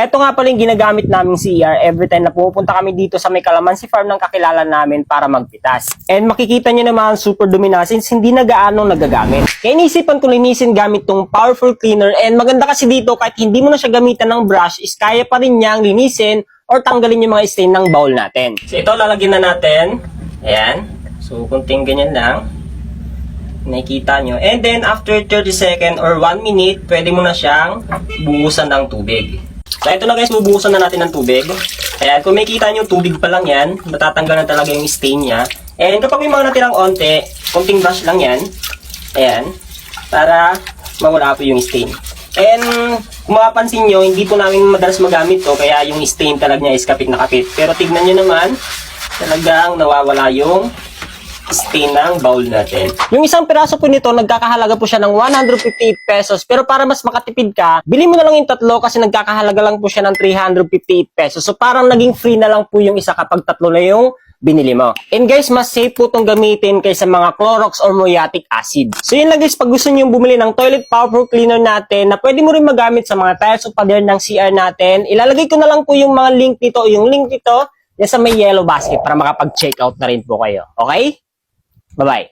Eto nga pala yung ginagamit naming CR every time na pupunta kami dito sa may Calamansi Farm ng kakilala namin para magpitas. And makikita nyo naman super dumi na since hindi na gaano nagagamit. Kaya inisipan ko linisin gamit tong powerful cleaner, and maganda kasi dito kahit hindi mo na siya gamitan ng brush is kaya pa rin niyang linisin or tanggalin yung mga stain ng bowl natin. So ito lalagyan na natin. Ayan. So kunting ganyan lang. Nakikita nyo. And then, after 30 seconds or 1 minute, pwede mo na siyang buhusan ng tubig. So, ito na guys, bubuhusan na natin ng tubig. Ayan, kung makikita nyo, tubig pa lang yan. Matatanggal na talaga yung stain niya. And kapag may mga natirang onte, konting brush lang yan. Ayan, para mawala po yung stain. And, kung mapapansin nyo, hindi po namin madalas magamit to, kaya yung stain talaga niya is kapit na kapit. Pero tignan nyo naman, talagang nawawala yung stain ng bowl natin. Yung isang piraso po nito, nagkakahalaga po siya ng 158 pesos. Pero para mas makatipid ka, bili mo na lang yung tatlo kasi nagkakahalaga lang po siya ng 358 pesos. So parang naging free na lang po yung isa kapag tatlo na yung binili mo. And guys, mas safe po itong gamitin kaysa mga Clorox or muriatic acid. So yun lang guys, pag gusto nyo bumili ng toilet powerful cleaner natin na pwede mo rin magamit sa mga tiles o pader ng CR natin, ilalagay ko na lang po yung mga link nito o yung link nito sa may yellow basket para makapag-check out na rin po kayo. Okay? Bye-bye.